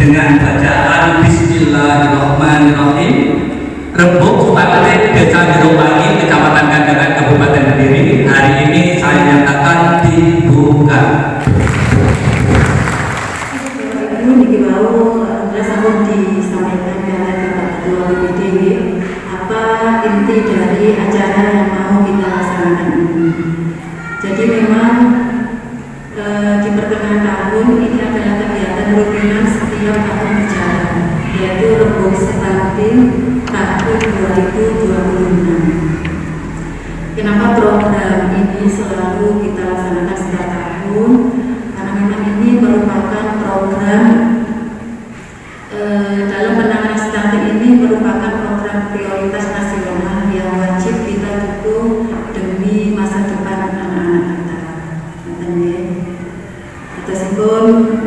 dengan bacaan Bismillahirrahmanirrahim. Rembuk Supate Desa Jerowangi, Kecamatan Kandangan, Kabupaten Kediri, hari ini saya nyatakan dibuka. Ini mau sampun disampaikan oleh Bapak Ketua BPD apa inti dari acara yang mau kita laksanakan ini. Jadi memang di pertengahan tahun ini adalah kegiatan rutinan setiap tahun berjalan, yaitu Rembuk Stunting tahun 2026. Kenapa program ini selalu kita laksanakan setiap tahun? Karena memang ini merupakan program dalam penanganan stunting ini merupakan program prioritas nasional yang wajib kita dukung demi masa depan anak-anak kita. Tersebut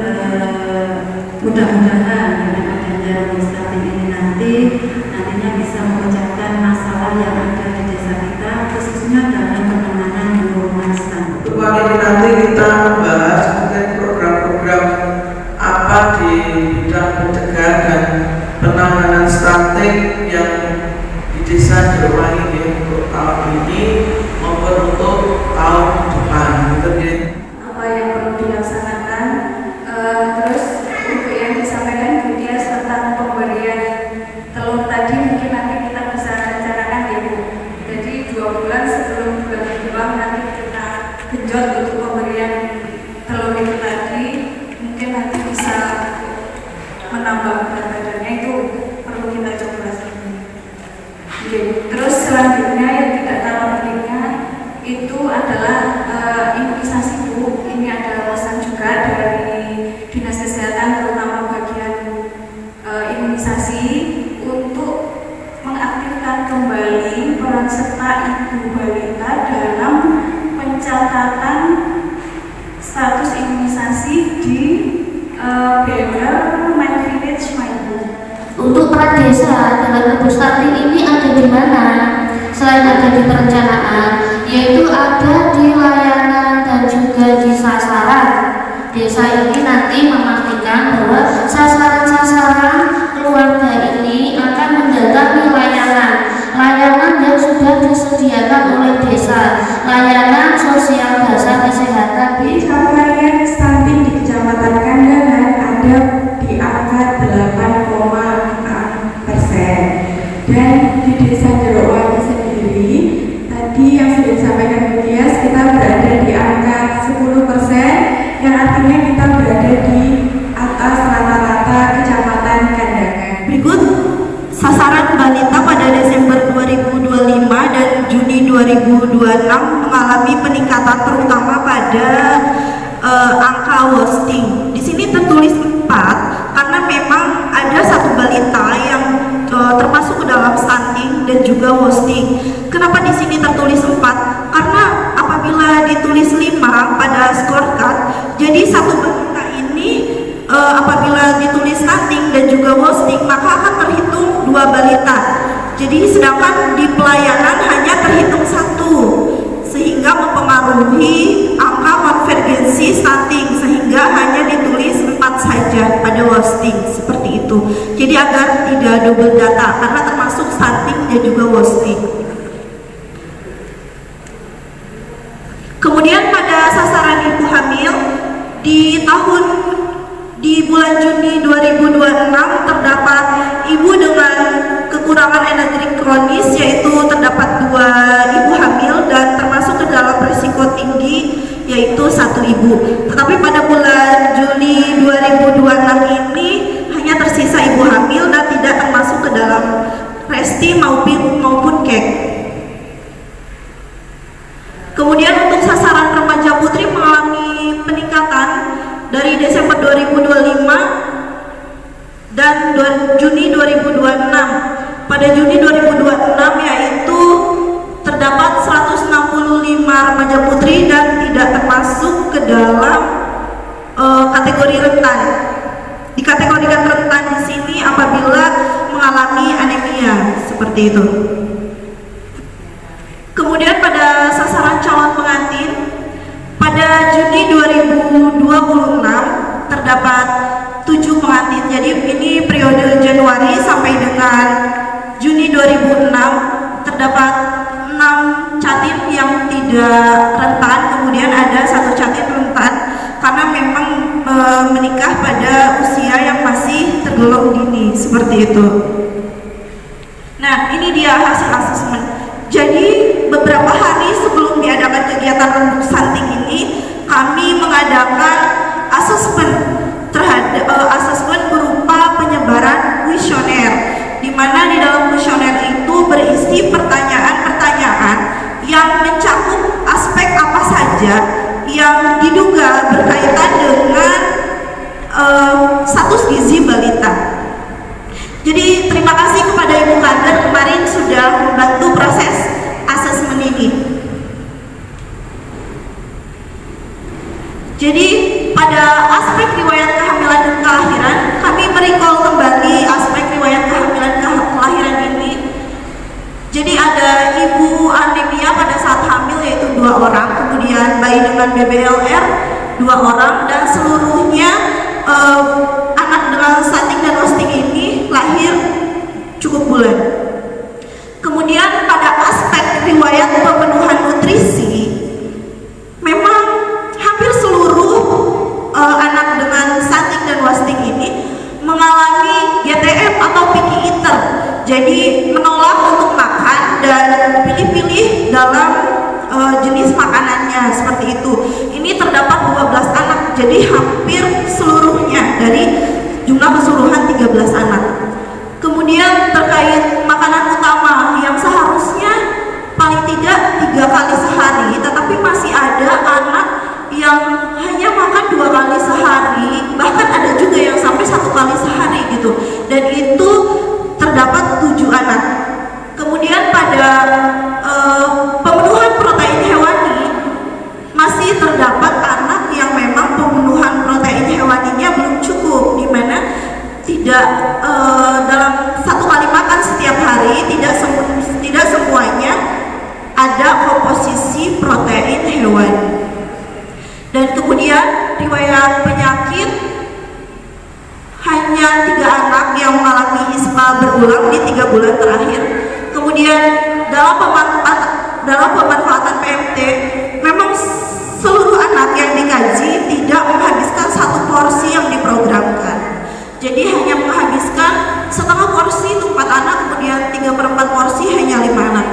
mudah-mudahan dengan adanya Rembuk Stunting ini nantinya bisa memecahkan masalah yang ada di desa kita, khususnya dalam penanganan hubungan stunting. Kali ini nanti kita membahas terkait program-program apa di bidang pencegahan dan penanganan stunting yang di desa Jerowangi untuk tahun ini maupun untuk tahun depan. Apa yang perlu dilaksanakan, terus untuk yang disampaikan kemudian tentang pemberian telur tadi mungkin nanti kita bisa rencanakan ya Bu. Jadi 2 bulan sebelum bulan berkembang nanti kita genjot untuk pemberian telur itu tadi, mungkin nanti bisa menambah berat badannya, itu perlu kita coba. Oke. Terus selanjutnya yang tidak kalah pentingnya itu adalah imunisasi Bu. Ini ada pesan juga dari Dinas Kesehatan terutama bagian imunisasi untuk mengaktifkan kembali peran serta ibu balita dalam pencatatan status imunisasi di BMR My Village My Home. Untuk peran desa dalam Rembuk Stunting ini ada di mana? Selain ada di perencanaan, yaitu ada di layanan dan juga di sasaran. Desa ini nanti memastikan bahwa sasaran-sasaran keluarga ini akan mendatangi layanan yang sudah disediakan oleh desa, layanan sosial dasar kesehatan di capaian stunting di Kecamatan Kandangan ada di angka 8,6%, dan di Desa Jerowangi sendiri tadi yang sudah disampaikan Bu Dias, kita berada di angka 10%, yang artinya kita berada di atas rata-rata Kecamatan Kandangan. Berikut sasaran balita pada Desember 2025 dan Juni 2026 mengalami peningkatan terutama pada angka wasting. Di sini tertulis 4 karena memang ada satu balita yang termasuk ke dalam stunting dan juga wasting. Kenapa di sini tertulis 4? Karena apabila ditulis 5 pada scorecard, jadi satu balita ini apabila ditulis stunting dan juga wasting maka akan terhitung 2 balita. Jadi sedangkan di pelayanan hanya terhitung 1, sehingga mempengaruhi angka konvergensi stunting, sehingga hanya ditulis 4 saja pada wasting, seperti itu. Jadi agar tidak double data karena termasuk stunting dan juga wasting. Kemudian pada sasaran ibu hamil di bulan Juni 2026 terdapat ibu dengan kekurangan energi kronis, yaitu terdapat 2 ibu hamil dan termasuk ke dalam risiko tinggi yaitu 1 ibu. Tetapi pada bulan Juli 2026 ini hanya tersisa ibu hamil dan tidak termasuk ke dalam resti maupun kek. Kemudian untuk sasaran remaja putri mengalami peningkatan dari Desember 2025 dan Juni 2026. Pada Juni 2026 yaitu terdapat 165 remaja putri dan tidak termasuk ke dalam kategori rentan. Dikategorikan rentan di sini apabila mengalami anemia, seperti itu. Kemudian pada sasaran calon pengantin pada Juni 2026 terdapat 7 pengantin. Jadi pada usia yang masih tergolong dini, seperti itu. Nah, ini dia hasil asesmen. Jadi beberapa hari sebelum diadakan kegiatan rembuk stunting ini, kami mengadakan asesmen terhadap asesmen berupa penyebaran kuesioner, di mana di dalam kuesioner itu berisi pertanyaan-pertanyaan yang mencakup aspek apa saja yang diduga berkaitan dengan status gizi balita. Jadi terima kasih kepada Ibu Kader kemarin sudah membantu proses asesmen ini. Jadi pada aspek riwayat kehamilan dan kelahiran, kami merecall kembali aspek riwayat kehamilan dan kelahiran ini. Jadi ada ibu anemia pada saat hamil yaitu 2 orang, kemudian bayi dengan BBLR 2 orang, dan seluruhnya anak dengan stunting dan wasting ini lahir cukup bulan. Kemudian pada aspek riwayat pemenuhan nutrisi, memang hampir seluruh anak dengan stunting dan wasting ini mengalami GTM atau picky eater, jadi menolak untuk makan dan pilih-pilih dalam jenis makanannya, seperti itu. Ini terdapat 12 anak, jadi hampir seluruhnya dari jumlah keseluruhan 13 anak. Kemudian terkait makanan utama yang seharusnya paling tidak 3 kali sehari, tetapi masih ada anak yang hanya makan 2 kali sehari, bahkan ada juga yang sampai 1 kali sehari gitu, dan itu terdapat 7 anak. Kemudian pada pemenuhan protein hewani masih terdapat anak yang memang pemenuhan protein hewaninya belum cukup, di mana tidak dalam 1 kali makan setiap hari tidak semuanya ada komposisi protein hewani. Dan kemudian riwayat penyakit hanya 3 anak yang mengalami ISPA berulang di 3 bulan terakhir. Kemudian dalam pemanfaatan PMT, memang seluruh anak yang dikaji tidak menghabiskan 1 porsi yang diprogramkan. Jadi hanya menghabiskan setengah porsi untuk 4 anak, kemudian 3/4 porsi hanya 5 anak.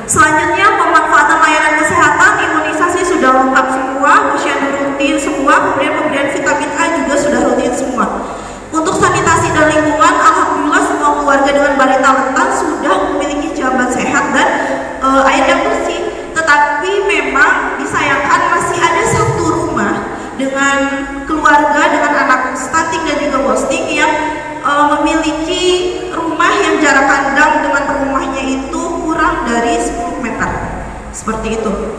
Selanjutnya pemanfaatan layanan kesehatan, imunisasi sudah lengkap semua, posyandu rutin semua, kemudian pemberian vitamin A juga sudah rutin semua. Untuk sanitasi dan lingkungan, alhamdulillah semua keluarga dengan balita rentan sudah memiliki jamban sehat dan air yang bersih. Tetapi memang disayangkan masih ada 1 rumah dengan keluarga dengan anak stunting dan juga wasting yang memiliki rumah yang jarak kandang dengan rumahnya itu kurang dari 10 meter, seperti itu.